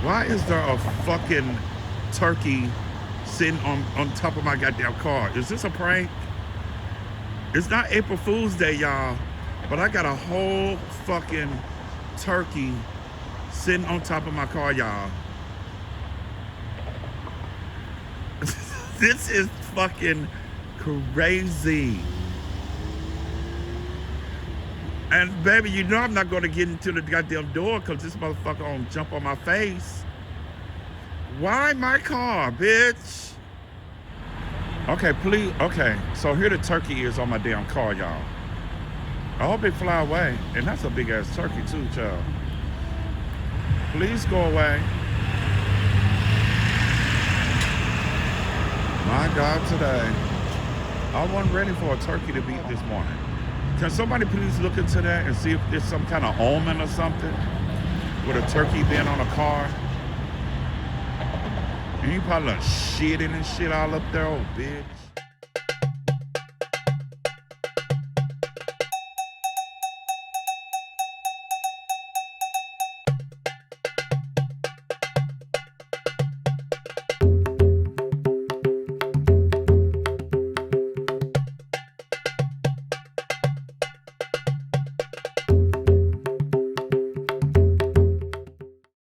Why is there a fucking turkey sitting on top of my goddamn car? Is this a prank? It's not April Fool's Day, y'all, but I got a whole fucking turkey sitting on top of my car, y'all. This is fucking crazy. And baby, you know I'm not gonna get into the goddamn door because this motherfucker gonna jump on my face. Why my car, bitch? Okay, please, okay. So here the turkey is on my damn car, y'all. I hope it fly away. And that's a big ass turkey too, child. Please go away. My God, today. I wasn't ready for a turkey to beat this morning. Can somebody please look into that and see if there's some kind of omen or something with a turkey being on a car? And you probably done shitting and shit all up there, oh bitch.